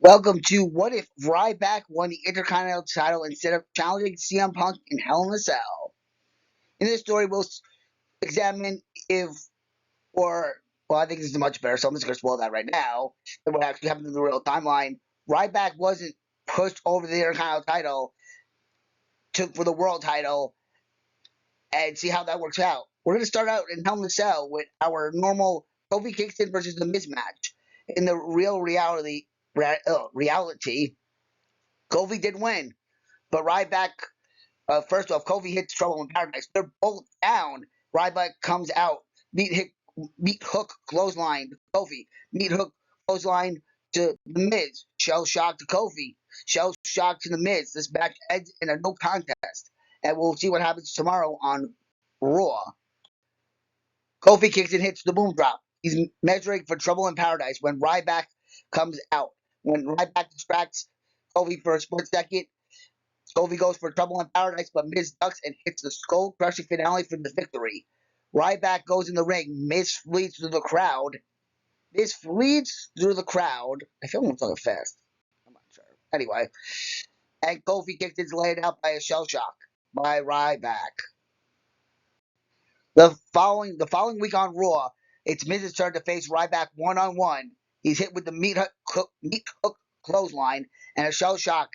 Welcome to What If Ryback won the Intercontinental Title instead of challenging CM Punk in Hell in a Cell. In this story, we'll examine if, well, I think this is much better, so I'm just going to spoil that right now, than what actually happened in the real timeline. Ryback wasn't pushed over the Intercontinental title for the World title and see how that works out. We're going to start out in Hell in a Cell with our normal Kofi Kingston versus the Miz match. In the real reality, Kofi did win. But Ryback, first off, Kofi hits Trouble in Paradise. They're both down. Ryback comes out. Meat hook clothesline to Kofi. Meat hook clothesline to The Miz. Shell shock to Kofi. Shell shock to The Miz. This match ends in a no contest. And we'll see what happens tomorrow on Raw. Kofi kicks and hits the boom drop. He's measuring for Trouble in Paradise when Ryback comes out. When Ryback distracts Kofi for a split second, Kofi goes for Trouble in Paradise, but Miz ducks and hits the skull-crushing finale for the victory. Ryback goes in the ring. Miz flees through the crowd. Miz flees through the crowd. I feel I'm talking fast. I'm not sure. Anyway, and Kofi kicks his laid out by a shell shock by Ryback. The following week on Raw, it's Miz's turn to face Ryback one-on-one. He's hit with the meat hook clothesline and a shell shock,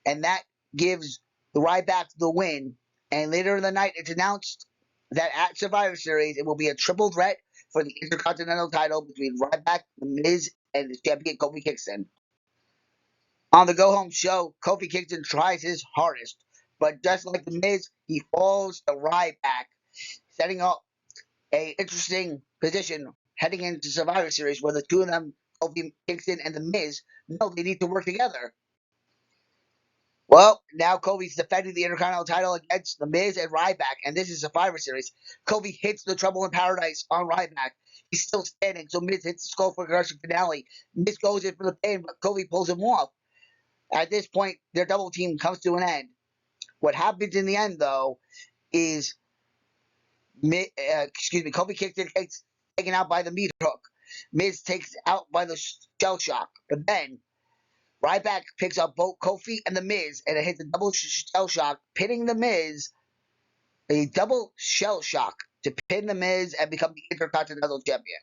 and that gives the Ryback the win. And later in the night, it's announced that at Survivor Series, it will be a triple threat for the Intercontinental title between Ryback, The Miz, and the champion Kofi Kingston. On the go-home show, Kofi Kingston tries his hardest, but just like The Miz, he falls to Ryback, setting up a interesting position heading into Survivor Series where the two of them, Kofi Kingston and The Miz, know they need to work together. Well, now Kofi's defending the Intercontinental title against The Miz and Ryback, and this is Survivor Series. Kofi hits the Trouble in Paradise on Ryback. He's still standing, so Miz hits the skull for a crushing finale. Miz goes in for the pin, but Kofi pulls him off. At this point, their double team comes to an end. What happens in the end, though, is Kofi Kingston gets taken out by the meat hook. Miz takes out by the shell shock, but then Ryback picks up both Kofi and The Miz, and it hits a double shell shock, pinning The Miz. A double shell shock to pin The Miz and become the Intercontinental Champion.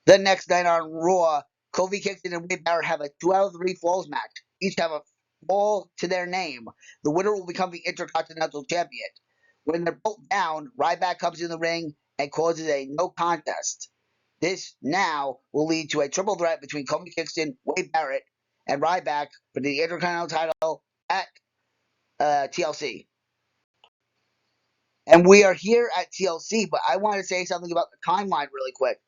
The next night on Raw, Kofi Kingston and Wade Barrett have a 2 out of 3 falls match. Each have a fall to their name. The winner will become the Intercontinental Champion. When they're both down, Ryback comes in the ring and causes a no contest. This now will lead to a triple threat between Kofi Kingston, Wade Barrett, and Ryback for the Intercontinental title at TLC. And we are here at TLC, but I want to say something about the timeline really quick.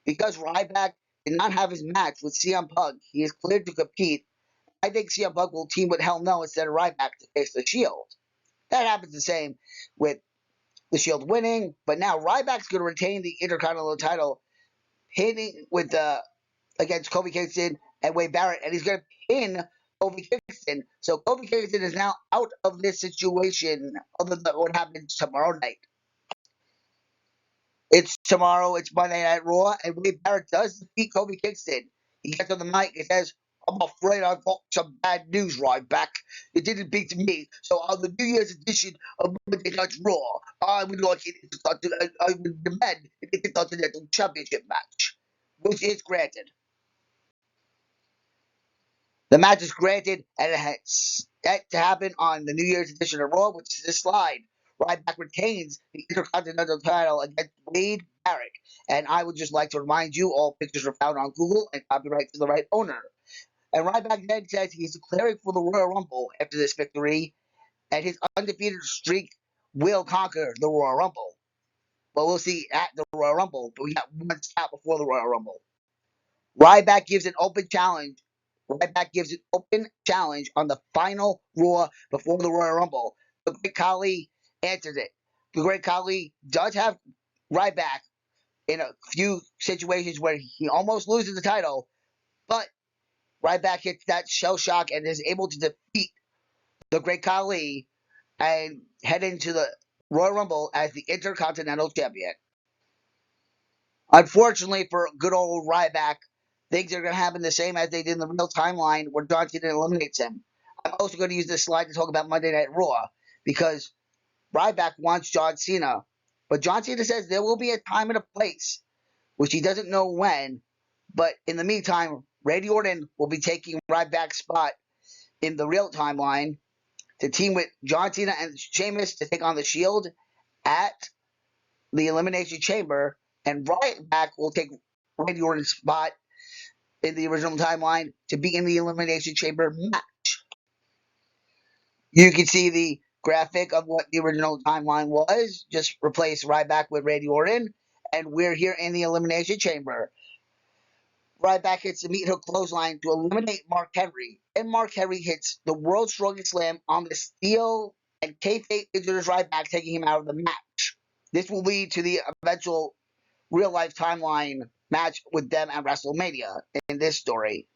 Because Ryback did not have his match with CM Punk, he is cleared to compete. I think CM Punk will team with Hell No instead of Ryback to face the Shield. That happens the same with the Shield winning, but now Ryback's going to retain the Intercontinental title, hitting with against Kofi Kingston and Wade Barrett, and he's going to pin Kofi Kingston. So Kofi Kingston is now out of this situation, other than what happens tomorrow night. It's tomorrow, it's Monday Night Raw, and Wade Barrett does defeat Kofi Kingston. He gets on the mic and says, I'm afraid I've got some bad news, Ryback. You didn't beat me, so on the New Year's edition of Monday Night Raw, I would demand an Intercontinental Championship match, which is granted. The match is granted, and it has set to happen on the New Year's edition of Raw, which is this slide. Ryback retains the Intercontinental title against Wade Barrett. And I would just like to remind you, all pictures are found on Google and copyright to the right owner. And Ryback then says he's declaring for the Royal Rumble after this victory, and his undefeated streak will conquer the Royal Rumble. But we'll see at the Royal Rumble, but we got one stop before the Royal Rumble. Ryback gives an open challenge. Ryback gives an open challenge on the final Raw before the Royal Rumble. The Great Khali answers it. The Great Khali does have Ryback in a few situations where he almost loses the title, but Ryback hits that shell shock and is able to defeat the Great Khali and head into the Royal Rumble as the Intercontinental Champion. Unfortunately for good old Ryback, things are going to happen the same as they did in the real timeline where John Cena eliminates him. I'm also going to use this slide to talk about Monday Night Raw because Ryback wants John Cena, but John Cena says there will be a time and a place, which he doesn't know when. But in the meantime, Randy Orton will be taking Ryback's spot in the real timeline to team with John Cena and Sheamus to take on the Shield at the Elimination Chamber, and Ryback will take Randy Orton's spot in the original timeline to be in the Elimination Chamber match. You can see the graphic of what the original timeline was. Just replace Ryback with Randy Orton, and we're here in the Elimination Chamber. Ryback hits the meat hook clothesline to eliminate Mark Henry, and Mark Henry hits the World's Strongest Slam on the steel, and kayfabe injures Ryback, taking him out of the match. This will lead to the eventual real-life timeline match with them at WrestleMania in this story.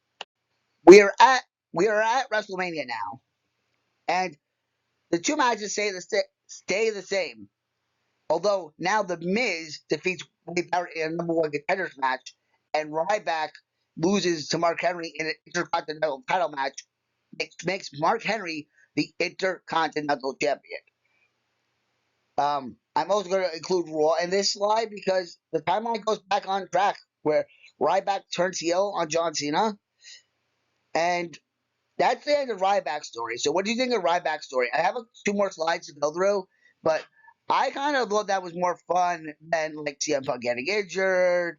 We are at WrestleMania now, and the two matches stay the same. Although now the Miz defeats Wade Barrett in a number one contenders match, and Ryback loses to Mark Henry in an Intercontinental Title match, which makes Mark Henry the Intercontinental Champion. I'm also going to include Raw in this slide because the timeline goes back on track where Ryback turns heel on John Cena, and that's the end of Ryback's story. So what do you think of Ryback's story? I have two more slides to go through, but I kind of thought that was more fun than like CM Punk getting injured,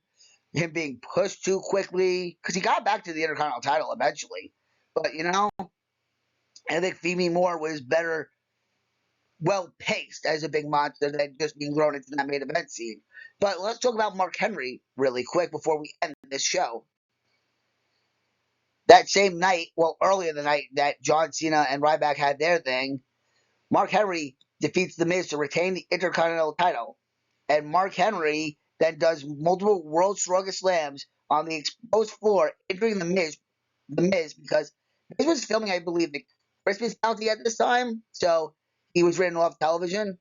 him being pushed too quickly, because he got back to the Intercontinental title eventually. But, I think Phoebe Moore was better, well-paced as a big monster than just being thrown into that main event scene. But let's talk about Mark Henry really quick before we end this show. That same night, well, earlier the night that John Cena and Ryback had their thing, Mark Henry defeats The Miz to retain the Intercontinental title. And Mark Henry then does multiple World's Strongest Slams on the exposed floor, injuring The Miz because Miz was filming, I believe, the Christmas bounty at this time, so he was written off television.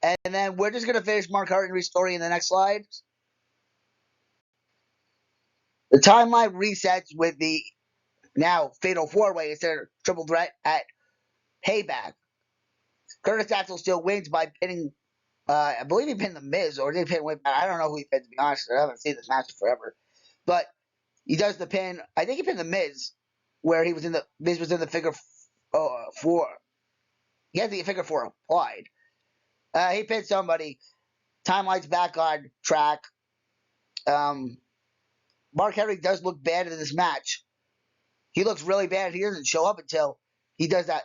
And then we're just going to finish Mark Henry's story in the next slide. The timeline resets with the now fatal four-way instead of triple threat at Payback. Curtis Axel still wins by pinning, I believe he pinned The Miz, or did he pin Wade Barrett? I don't know who he pinned, to be honest. I haven't seen this match forever. But he does the pin. I think he pinned The Miz, where Miz was in the figure four. He had the figure four applied. He pinned somebody. Timeline's back on track. Mark Henry does look bad in this match. He looks really bad. He doesn't show up until he does that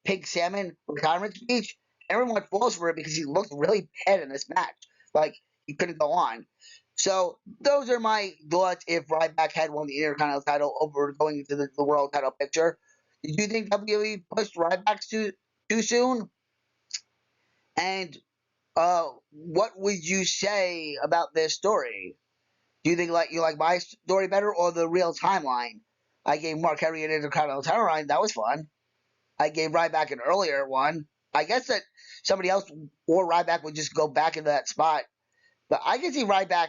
pig salmon retirement speech. Everyone falls for it because he looked really bad in this match. Like, he couldn't go on. So, those are my thoughts if Ryback had won the Intercontinental title over going into the world title picture. Did you think WWE pushed Ryback too soon? And what would you say about this story? Do you think you like my story better or the real timeline? I gave Mark Henry an Intercontinental title run. That was fun. I gave Ryback an earlier one. I guess that somebody else or Ryback would just go back into that spot. But I can see Ryback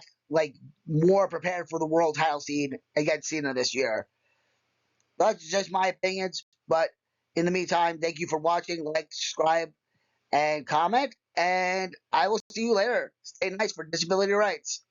more prepared for the world title scene against Cena this year. That's just my opinions. But in the meantime, thank you for watching. Like, subscribe, and comment. And I will see you later. Stay nice for disability rights.